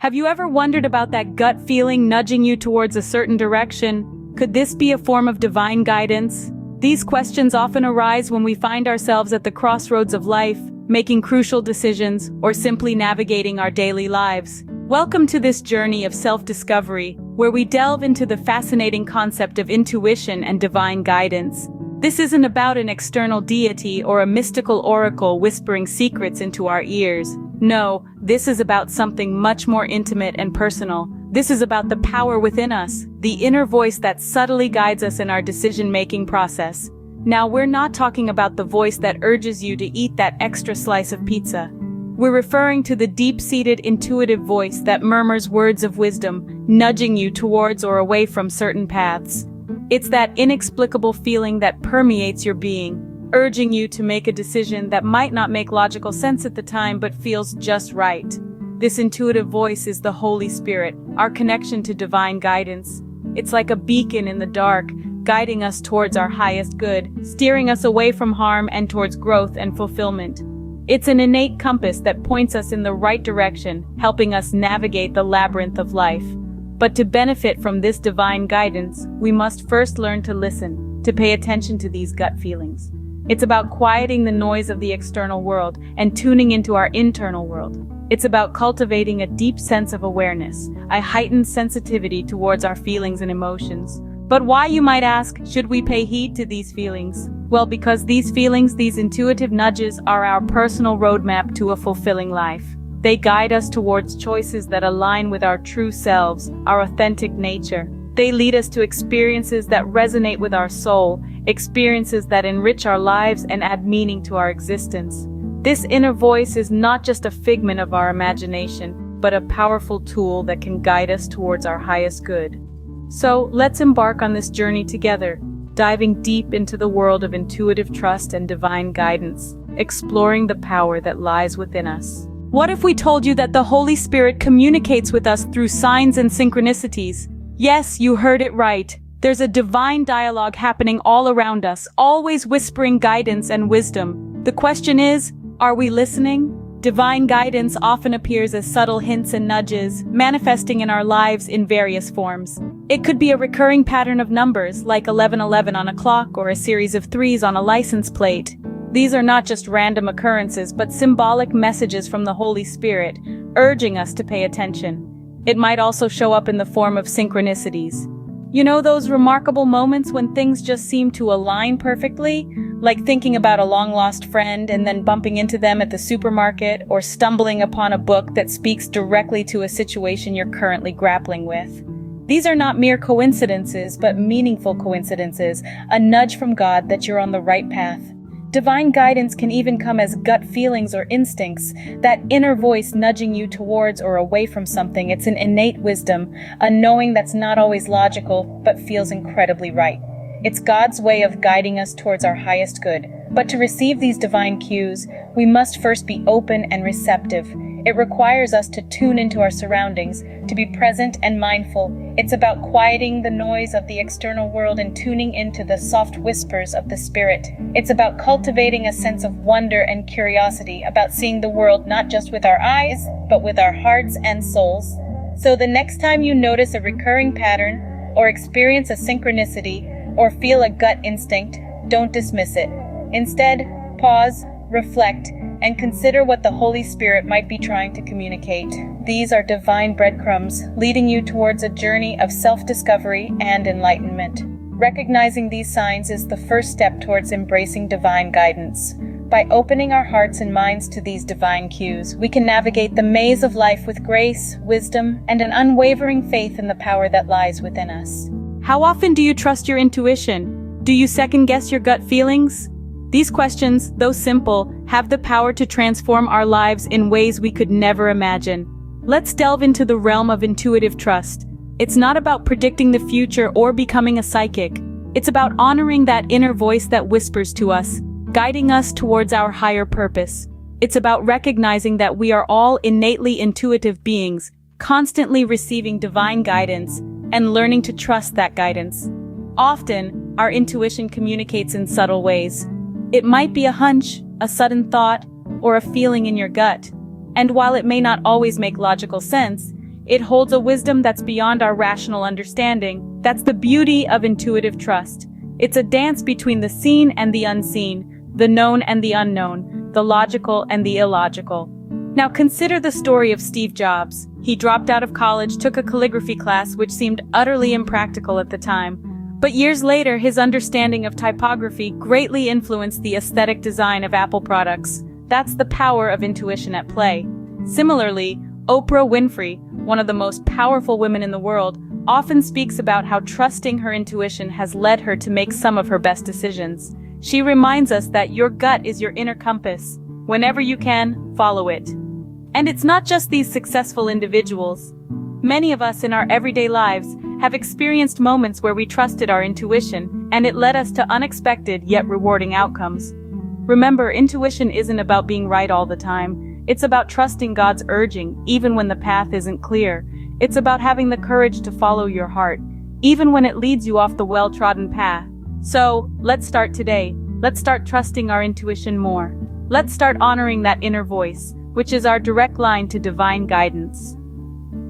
Have you ever wondered about that gut feeling nudging you towards a certain direction? Could this be a form of divine guidance? These questions often arise when we find ourselves at the crossroads of life, making crucial decisions, or simply navigating our daily lives. Welcome to this journey of self-discovery, where we delve into the fascinating concept of intuition and divine guidance. This isn't about an external deity or a mystical oracle whispering secrets into our ears. No, this is about something much more intimate and personal. This is about the power within us, the inner voice that subtly guides us in our decision-making process. Now, we're not talking about the voice that urges you to eat that extra slice of pizza. We're referring to the deep-seated intuitive voice that murmurs words of wisdom, nudging you towards or away from certain paths. It's that inexplicable feeling that permeates your being, urging you to make a decision that might not make logical sense at the time but feels just right. This intuitive voice is the Holy Spirit, our connection to divine guidance. It's like a beacon in the dark, guiding us towards our highest good, steering us away from harm and towards growth and fulfillment. It's an innate compass that points us in the right direction, helping us navigate the labyrinth of life. But to benefit from this divine guidance, we must first learn to listen, to pay attention to these gut feelings. It's about quieting the noise of the external world and tuning into our internal world. It's about cultivating a deep sense of awareness, a heightened sensitivity towards our feelings and emotions. But why, you might ask, should we pay heed to these feelings? Well, because these feelings, these intuitive nudges, are our personal roadmap to a fulfilling life. They guide us towards choices that align with our true selves, our authentic nature. They lead us to experiences that resonate with our soul, experiences that enrich our lives and add meaning to our existence. This inner voice is not just a figment of our imagination, but a powerful tool that can guide us towards our highest good. So, let's embark on this journey together, diving deep into the world of intuitive trust and divine guidance, exploring the power that lies within us. What if we told you that the Holy Spirit communicates with us through signs and synchronicities? Yes, you heard it right. There's a divine dialogue happening all around us, always whispering guidance and wisdom. The question is, are we listening? Divine guidance often appears as subtle hints and nudges, manifesting in our lives in various forms. It could be a recurring pattern of numbers, like 1111 on a clock or a series of 3s on a license plate. These are not just random occurrences, but symbolic messages from the Holy Spirit, urging us to pay attention. It might also show up in the form of synchronicities. You know, those remarkable moments when things just seem to align perfectly? Like thinking about a long-lost friend and then bumping into them at the supermarket, or stumbling upon a book that speaks directly to a situation you're currently grappling with. These are not mere coincidences, but meaningful coincidences, a nudge from God that you're on the right path. Divine guidance can even come as gut feelings or instincts, that inner voice nudging you towards or away from something. It's an innate wisdom, a knowing that's not always logical, but feels incredibly right. It's God's way of guiding us towards our highest good. But to receive these divine cues, we must first be open and receptive. It requires us to tune into our surroundings, to be present and mindful. It's about quieting the noise of the external world and tuning into the soft whispers of the Spirit. It's about cultivating a sense of wonder and curiosity, about seeing the world not just with our eyes, but with our hearts and souls. So the next time you notice a recurring pattern, or experience a synchronicity, or feel a gut instinct, don't dismiss it. Instead, pause, reflect, and consider what the Holy Spirit might be trying to communicate. These are divine breadcrumbs, leading you towards a journey of self-discovery and enlightenment. Recognizing these signs is the first step towards embracing divine guidance. By opening our hearts and minds to these divine cues, we can navigate the maze of life with grace, wisdom, and an unwavering faith in the power that lies within us. How often do you trust your intuition? Do you second-guess your gut feelings? These questions, though simple, have the power to transform our lives in ways we could never imagine. Let's delve into the realm of intuitive trust. It's not about predicting the future or becoming a psychic. It's about honoring that inner voice that whispers to us, guiding us towards our higher purpose. It's about recognizing that we are all innately intuitive beings, constantly receiving divine guidance, and learning to trust that guidance. Often, our intuition communicates in subtle ways. It might be a hunch, a sudden thought, or a feeling in your gut. And while it may not always make logical sense, It holds a wisdom that's beyond our rational understanding. That's the beauty of intuitive trust. It's a dance between the seen and the unseen, the known and the unknown, the logical and the illogical. Now consider the story of Steve Jobs. He dropped out of college, took a calligraphy class which seemed utterly impractical at the time. But years later, his understanding of typography greatly influenced the aesthetic design of Apple products. That's the power of intuition at play. Similarly, Oprah Winfrey, one of the most powerful women in the world, often speaks about how trusting her intuition has led her to make some of her best decisions. She reminds us that your gut is your inner compass. Whenever you can, follow it. And it's not just these successful individuals. Many of us in our everyday lives have experienced moments where we trusted our intuition, and it led us to unexpected yet rewarding outcomes. Remember, intuition isn't about being right all the time. It's about trusting God's urging, even when the path isn't clear. It's about having the courage to follow your heart, even when it leads you off the well-trodden path. So, let's start today. Let's start trusting our intuition more. Let's start honoring that inner voice, which is our direct line to divine guidance.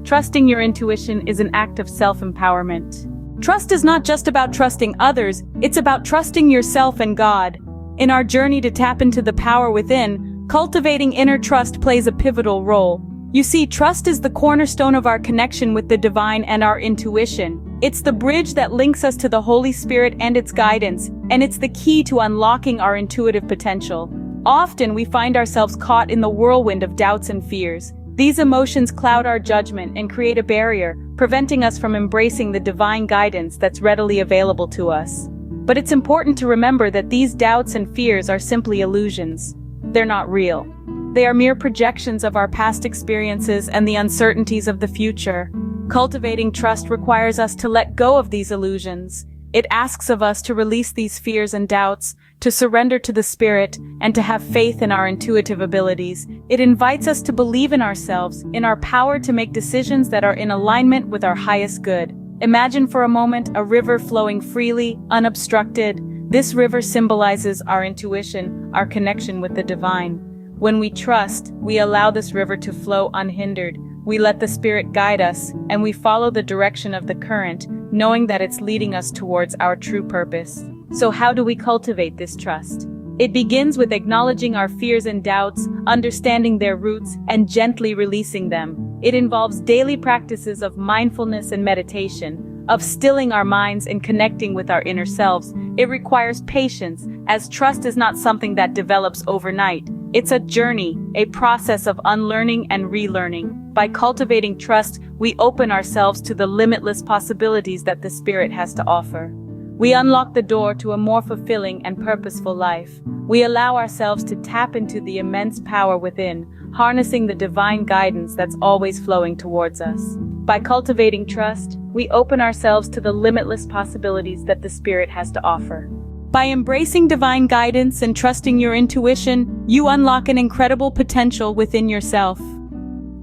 Trusting your intuition is an act of self-empowerment. Trust is not just about trusting others, it's about trusting yourself and God. In our journey to tap into the power within, cultivating inner trust plays a pivotal role. You see, trust is the cornerstone of our connection with the divine and our intuition. It's the bridge that links us to the Holy Spirit and its guidance, and it's the key to unlocking our intuitive potential. Often we find ourselves caught in the whirlwind of doubts and fears. These emotions cloud our judgment and create a barrier, preventing us from embracing the divine guidance that's readily available to us. But it's important to remember that these doubts and fears are simply illusions. They're not real. They are mere projections of our past experiences and the uncertainties of the future. Cultivating trust requires us to let go of these illusions. It asks of us to release these fears and doubts, to surrender to the Spirit, and to have faith in our intuitive abilities. It invites us to believe in ourselves, in our power to make decisions that are in alignment with our highest good. Imagine for a moment a river flowing freely, unobstructed. This river symbolizes our intuition, our connection with the divine. When we trust, we allow this river to flow unhindered. We let the Spirit guide us, and we follow the direction of the current, knowing that it's leading us towards our true purpose. So how do we cultivate this trust? It begins with acknowledging our fears and doubts, understanding their roots, and gently releasing them. It involves daily practices of mindfulness and meditation, of stilling our minds and connecting with our inner selves. It requires patience, as trust is not something that develops overnight. It's a journey, a process of unlearning and relearning. By cultivating trust, we open ourselves to the limitless possibilities that the Spirit has to offer. We unlock the door to a more fulfilling and purposeful life. We allow ourselves to tap into the immense power within, harnessing the divine guidance that's always flowing towards us. By cultivating trust, we open ourselves to the limitless possibilities that the Spirit has to offer. By embracing divine guidance and trusting your intuition, you unlock an incredible potential within yourself.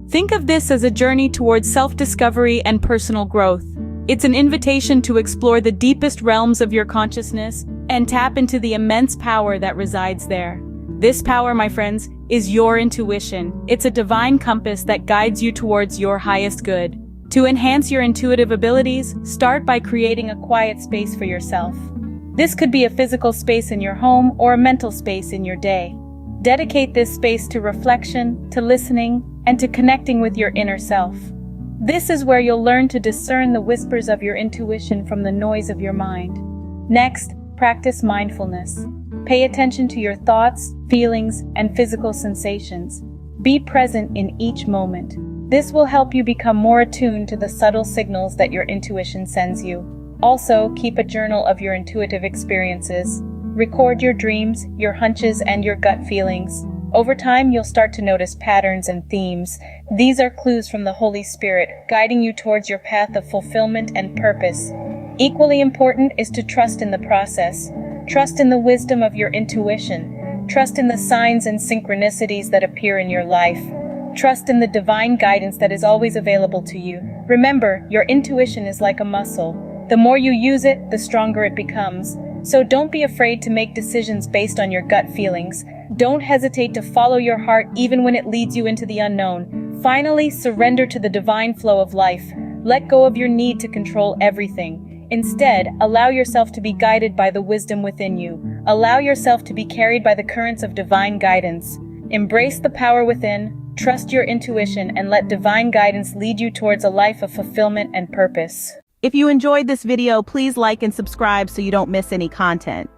Think of this as a journey towards self-discovery and personal growth. It's an invitation to explore the deepest realms of your consciousness and tap into the immense power that resides there. This power, my friends, is your intuition. It's a divine compass that guides you towards your highest good. To enhance your intuitive abilities, start by creating a quiet space for yourself. This could be a physical space in your home or a mental space in your day. Dedicate this space to reflection, to listening, and to connecting with your inner self. This is where you'll learn to discern the whispers of your intuition from the noise of your mind. Next, practice mindfulness. Pay attention to your thoughts, feelings, and physical sensations. Be present in each moment. This will help you become more attuned to the subtle signals that your intuition sends you. Also, keep a journal of your intuitive experiences. Record your dreams, your hunches, and your gut feelings. Over time, you'll start to notice patterns and themes. These are clues from the Holy Spirit, guiding you towards your path of fulfillment and purpose. Equally important is to trust in the process. Trust in the wisdom of your intuition. Trust in the signs and synchronicities that appear in your life. Trust in the divine guidance that is always available to you. Remember, your intuition is like a muscle. The more you use it, the stronger it becomes. So don't be afraid to make decisions based on your gut feelings. Don't hesitate to follow your heart even when it leads you into the unknown. Finally, surrender to the divine flow of life. Let go of your need to control everything. Instead, allow yourself to be guided by the wisdom within you. Allow yourself to be carried by the currents of divine guidance. Embrace the power within, trust your intuition, and let divine guidance lead you towards a life of fulfillment and purpose. If you enjoyed this video, please like and subscribe so you don't miss any content.